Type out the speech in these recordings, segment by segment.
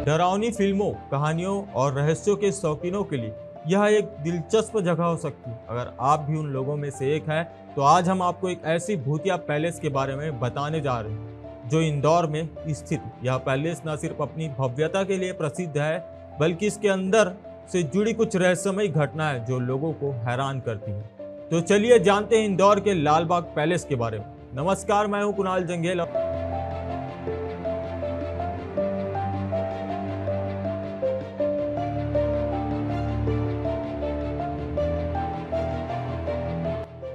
डरावनी फिल्मों, कहानियों और रहस्यों के शौकीनों के लिए यह एक दिलचस्प जगह हो सकती है। अगर आप भी उन लोगों में से एक हैं, तो आज हम आपको एक ऐसी भूतिया पैलेस के बारे में बताने जा रहे हैं जो इंदौर में स्थित है। यह पैलेस न सिर्फ अपनी भव्यता के लिए प्रसिद्ध है, बल्कि इसके अंदर से जुड़ी कुछ रहस्यमयी घटनाएं जो लोगों को हैरान करती हैं। तो चलिए जानते हैं इंदौर के लालबाग पैलेस के बारे में। नमस्कार, मैं हूं कुणाल जंगेल।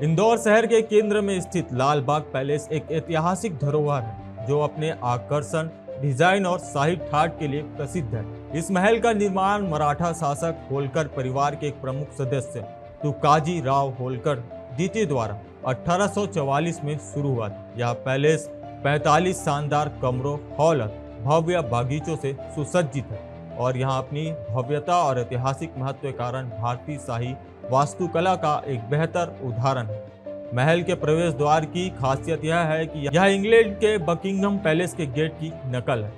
इंदौर शहर के केंद्र में स्थित लालबाग पैलेस एक ऐतिहासिक धरोहर है जो अपने आकर्षण, डिजाइन और शाही ठाट के लिए प्रसिद्ध है। इस महल का निर्माण मराठा शासक होलकर परिवार के एक प्रमुख सदस्य तुकाजी राव होलकर द्वितीय द्वारा 1844 में शुरू हुआ था। यह पैलेस 45 शानदार कमरों, हॉल और भव्य बागीचों से सुसज्जित है और यहाँ अपनी भव्यता और ऐतिहासिक महत्व के कारण भारतीय शाही वास्तुकला का एक बेहतर उदाहरण है। महल के प्रवेश द्वार की खासियत यह है कि यह इंग्लैंड के बकिंगम पैलेस के गेट की नकल है,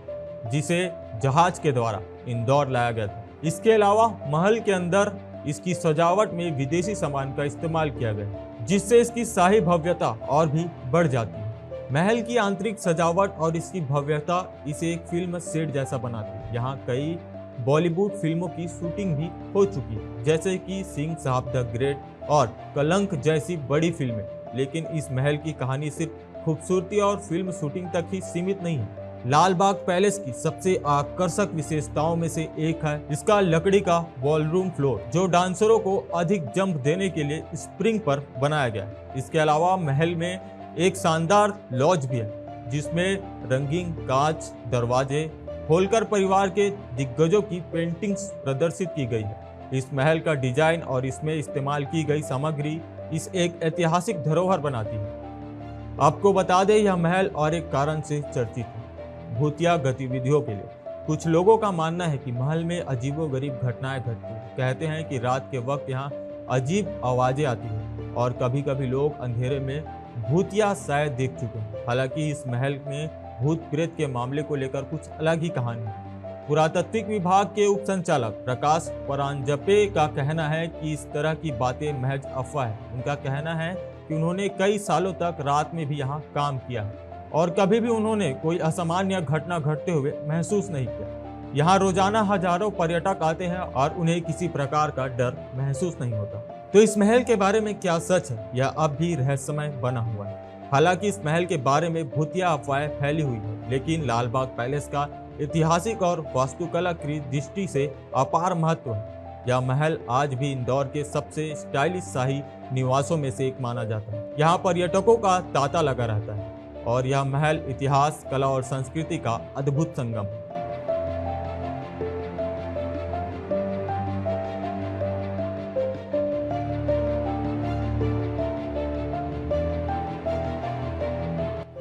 जिसे जहाज के द्वारा इंदौर लाया गया था। इसके अलावा महल के अंदर इसकी सजावट में विदेशी सामान का इस्तेमाल किया गया, जिससे इसकी शाही भव्यता और भी बढ़ जाती है। महल की आंतरिक सजावट और इसकी भव्यता इसे एक फिल्म सेट जैसा बनाती है। यहाँ कई बॉलीवुड फिल्मों की शूटिंग भी हो चुकी है, जैसे कि सिंह साहब द ग्रेट और कलंक जैसी बड़ी फिल्में। लेकिन इस महल की कहानी सिर्फ खूबसूरती और फिल्म शूटिंग तक ही सीमित नहीं है। लालबाग पैलेस की सबसे आकर्षक विशेषताओं में से एक है इसका लकड़ी का बॉलरूम फ्लोर, जो डांसरों को अधिक जंप देने के लिए स्प्रिंग पर बनाया गया है। इसके अलावा महल में एक शानदार लॉज भी है, जिसमें रंगीन कांच दरवाजे, होलकर परिवार के दिग्गजों की पेंटिंग्स प्रदर्शित की गई है। इस महल का डिजाइन और इसमें इस्तेमाल की गई सामग्री इस एक ऐतिहासिक धरोहर बनाती है। आपको बता दें, यह महल और एक कारण से चर्चित है, भूतिया गतिविधियों के लिए। कुछ लोगों का मानना है कि महल में अजीबोगरीब घटनाएं घटती हैं। कहते हैं कि रात के वक्त यहाँ अजीब आवाजें आती हैं और कभी कभी लोग अंधेरे में भूतिया शायद देख चुके हैं। हालांकि इस महल में भूत प्रेत के मामले को लेकर कुछ अलग ही कहानी है। पुरातात्विक विभाग के उप संचालक प्रकाश परांजपे का कहना है कि इस तरह की बातें महज अफवाह है। उनका कहना है कि उन्होंने कई सालों तक रात में भी यहाँ काम किया है और कभी भी उन्होंने कोई असामान्य घटना घटते हुए महसूस नहीं किया। यहाँ रोजाना हजारों पर्यटक आते हैं और उन्हें किसी प्रकार का डर महसूस नहीं होता। तो इस महल के बारे में क्या सच है, यह अब भी रहस्यमय बना हुआ है। हालांकि इस महल के बारे में भूतिया अफवाहें फैली हुई है, लेकिन लालबाग पैलेस का ऐतिहासिक और वास्तुकला की दृष्टि से अपार महत्व है। यह महल आज भी इंदौर के सबसे स्टाइलिश शाही निवासों में से एक माना जाता है। यहाँ पर्यटकों का तांता लगा रहता है और यह महल इतिहास, कला और संस्कृति का अद्भुत संगम है।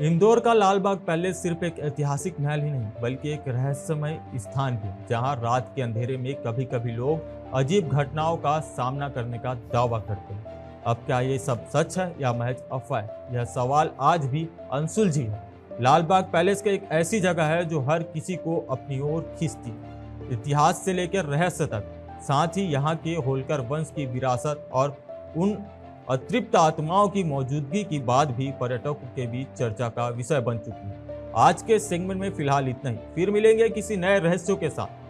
इंदौर का लालबाग पैलेस सिर्फ एक ऐतिहासिक महल ही नहीं, बल्कि एक रहस्यमय स्थान भी है, जहां रात के अंधेरे में कभी कभी लोग अजीब घटनाओं का सामना करने का दावा करते हैं। अब क्या ये सब सच है या महज अफवाह है? यह सवाल आज भी अनसुलझी है। लालबाग पैलेस एक ऐसी जगह है जो हर किसी को अपनी ओर खींचती है, इतिहास से लेकर रहस्य तक। साथ ही यहाँ के होलकर वंश की विरासत और उन अतृप्त आत्माओं की मौजूदगी की बात भी पर्यटकों के बीच चर्चा का विषय बन चुकी है। आज के सेगमेंट में फिलहाल इतना ही। फिर मिलेंगे किसी नए रहस्यों के साथ।